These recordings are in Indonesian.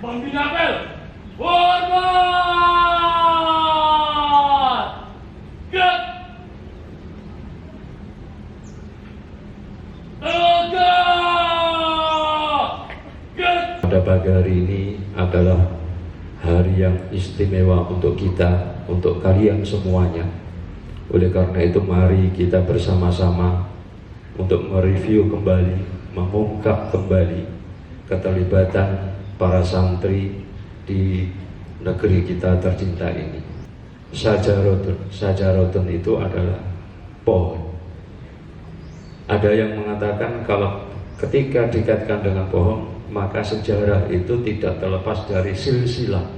Pembina apel, hormat! Get! Tegak! Get! Pada pagi hari ini adalah hari yang istimewa untuk kita, untuk kalian semuanya. Oleh karena itu mari kita bersama-sama untuk mereview kembali, mengungkap kembali keterlibatan para santri di negeri kita tercinta ini. Sajarotun itu adalah pohon. Ada yang mengatakan kalau ketika dikaitkan dengan pohon, maka sejarah itu tidak terlepas dari silsilah.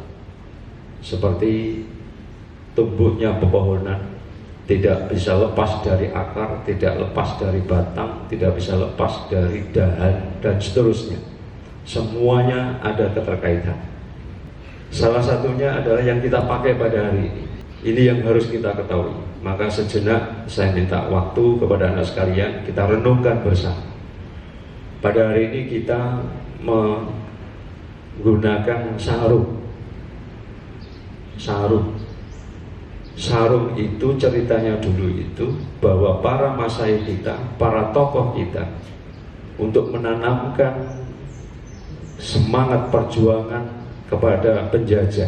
Seperti tumbuhnya pepohonan, tidak bisa lepas dari akar, tidak lepas dari batang, tidak bisa lepas dari dahan, dan seterusnya. Semuanya ada keterkaitan. Salah satunya adalah yang kita pakai pada hari ini. Ini yang harus kita ketahui. Maka sejenak saya minta waktu kepada anak sekalian, kita renungkan bersama. Pada hari ini kita menggunakan sarung. Sarung itu ceritanya dulu itu bahwa para masyayikh kita, para tokoh kita, untuk menanamkan semangat perjuangan kepada penjajah.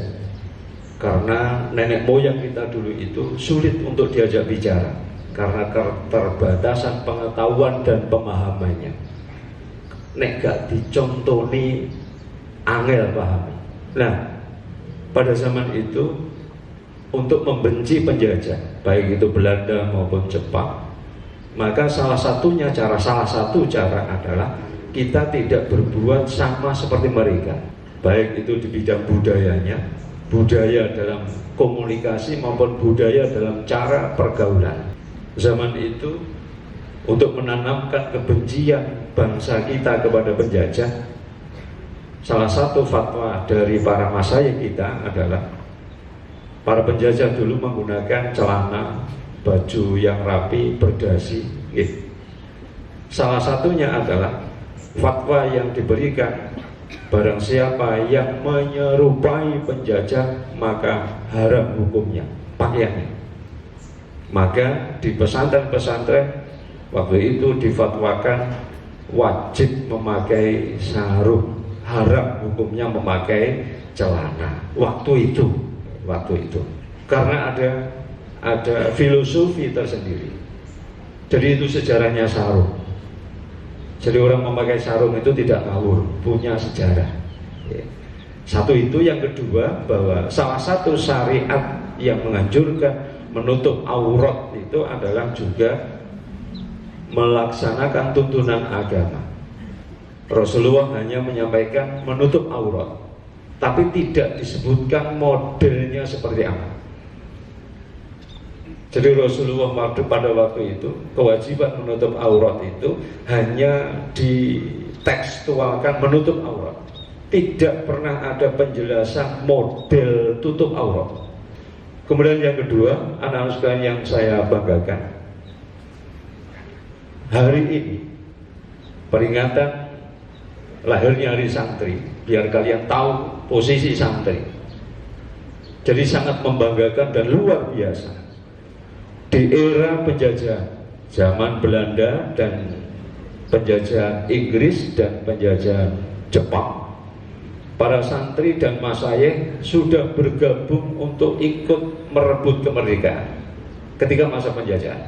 Karena nenek moyang kita dulu itu sulit untuk diajak bicara karena keterbatasan pengetahuan dan pemahamannya. Nek gak dicontoni angel pahami. Nah, pada zaman itu untuk membenci penjajah, baik itu Belanda maupun Jepang, maka salah satu cara adalah kita tidak berbuat sama seperti mereka, baik itu di bidang budayanya, budaya dalam komunikasi maupun budaya dalam cara pergaulan. Zaman itu untuk menanamkan kebencian bangsa kita kepada penjajah, salah satu fatwa dari para masyayikh kita adalah para penjajah dulu menggunakan celana, baju yang rapi, berdasi. Salah satunya adalah fatwa yang diberikan, barang siapa yang menyerupai penjajah maka haram hukumnya pakaiannya. Maka di pesantren-pesantren waktu itu difatwakan wajib memakai sarung, haram hukumnya memakai celana waktu itu karena ada filosofi tersendiri. Jadi itu sejarahnya sarung. Jadi orang memakai sarung itu tidak ngawur, punya sejarah. Satu itu. Yang kedua, bahwa salah satu syariat yang menganjurkan menutup aurat itu adalah juga melaksanakan tuntunan agama. Rasulullah hanya menyampaikan menutup aurat, tapi tidak disebutkan modelnya seperti apa. Jadi Rasulullah pada waktu itu kewajiban menutup aurat itu hanya ditekstualkan menutup aurat. Tidak pernah ada penjelasan model tutup aurat. Kemudian yang kedua, anak-anak sekalian yang saya banggakan, hari ini peringatan lahirnya hari santri, biar kalian tahu posisi santri. Jadi sangat membanggakan dan luar biasa. Di era penjajah zaman Belanda dan penjajah Inggris dan penjajah Jepang, para santri dan masyayikh sudah bergabung untuk ikut merebut kemerdekaan ketika masa penjajahan.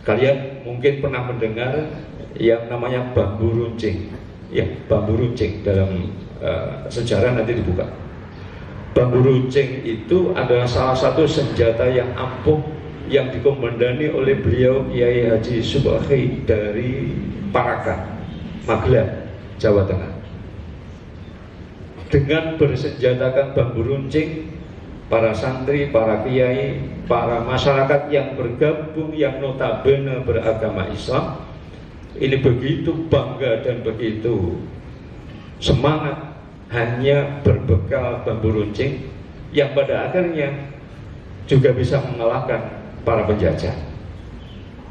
Kalian mungkin pernah mendengar yang namanya bambu runcing. Ya, bambu runcing dalam sejarah nanti dibuka. Bambu runcing itu adalah salah satu senjata yang ampuh yang dikomandani oleh beliau Kiai Haji Subakhi dari Parakan, Magelang, Jawa Tengah. Dengan bersenjatakan bambu runcing, para santri, para kiai, para masyarakat yang bergabung yang notabene beragama Islam ini begitu bangga dan begitu semangat hanya berbekal bambu runcing yang pada akhirnya juga bisa mengalahkan para penjajah.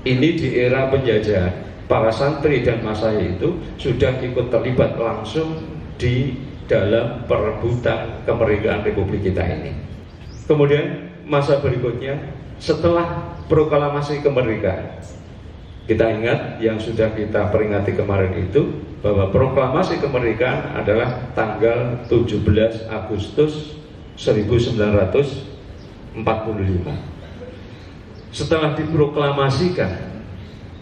Ini di era penjajahan, para santri dan masyayikh itu sudah ikut terlibat langsung di dalam perebutan kemerdekaan Republik kita ini. Kemudian masa berikutnya setelah proklamasi kemerdekaan, kita ingat yang sudah kita peringati kemarin itu bahwa proklamasi kemerdekaan adalah tanggal 17 Agustus 1945. Setelah diproklamasikan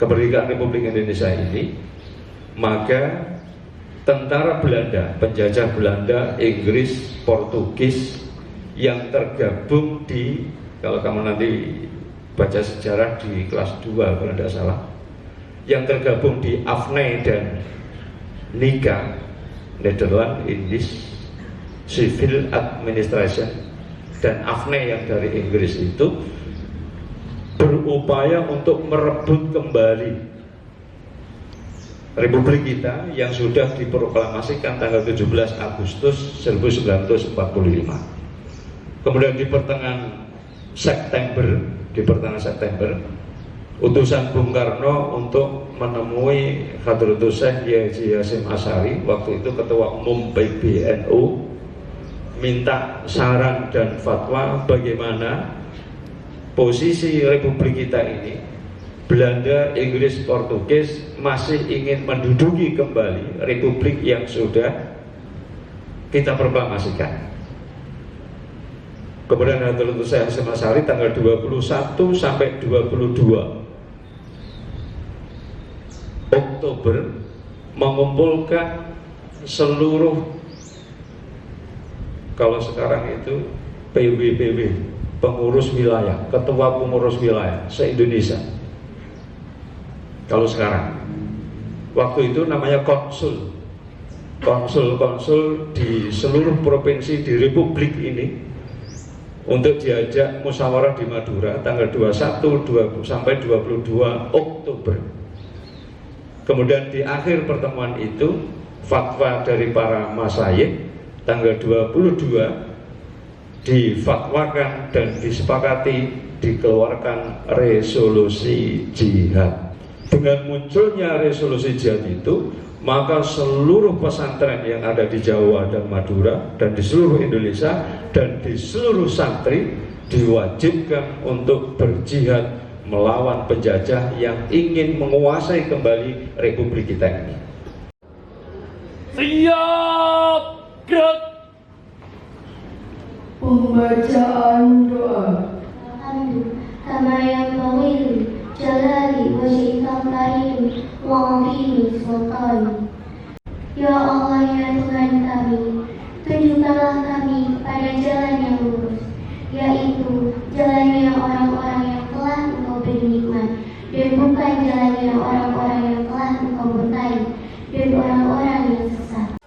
kemerdekaan Republik Indonesia ini, maka tentara Belanda, penjajah Belanda, Inggris, Portugis yang tergabung di, kalau kamu nanti baca sejarah di kelas 2 kalau tidak salah, yang tergabung di AFNE dan NICA, Netherlands Indies Civil Administration, dan AFNE yang dari Inggris itu berupaya untuk merebut kembali Republik kita yang sudah diproklamasikan tanggal 17 Agustus 1945. Kemudian di pertengahan September, utusan Bung Karno untuk menemui Hadratus Syekh Haji Hasyim Asy'ari, waktu itu Ketua Umum PBNU, minta saran dan fatwa bagaimana posisi Republik kita ini. Belanda, Inggris, Portugis masih ingin menduduki kembali Republik yang sudah kita proklamasikan. Kemudian Hadratus Syekh Hasyim Asy'ari tanggal 21 sampai 22 Oktober mengumpulkan seluruh, kalau sekarang itu PWPW, pengurus wilayah, ketua pengurus wilayah se-Indonesia. Kalau sekarang, waktu itu namanya konsul di seluruh provinsi di Republik ini untuk diajak musyawarah di Madura tanggal 21 sampai 22 Oktober. Kemudian di akhir pertemuan itu fatwa dari para masyayikh tanggal 22 difatwakan dan disepakati dikeluarkan resolusi jihad. Dengan munculnya resolusi jihad itu, maka seluruh pesantren yang ada di Jawa dan Madura dan di seluruh Indonesia dan di seluruh santri diwajibkan untuk berjihad melawan penjajah yang ingin menguasai kembali Republik kita ini. Siap, gerak. Pembacaan doa. Kama yanbaghi jalali wajhikal karim wa 'azimi sultani. Ya Allah, ya Tuhan kami, tunjukkanlah kami pada jalan yang lurus, yaitu jalannya orang-orang yang telah Engkau beri nikmat, dan bukan jalannya orang-orang yang telah Engkau murkai dan orang-orang yang sesat.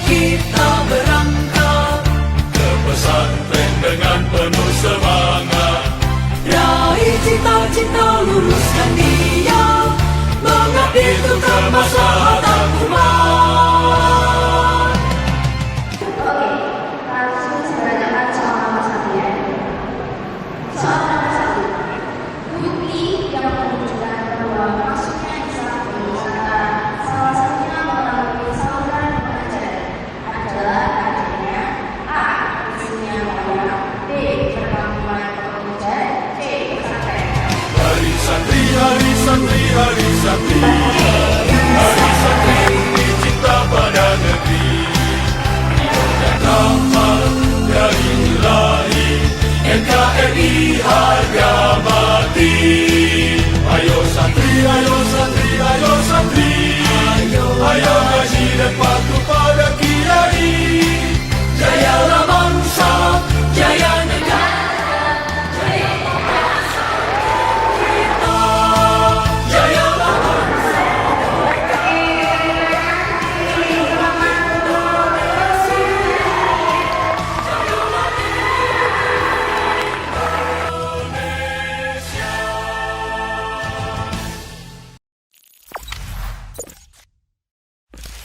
Kita berangkat ke pesantren dengan penuh semangat, raih cita-cita, luruskan niat, mengabdi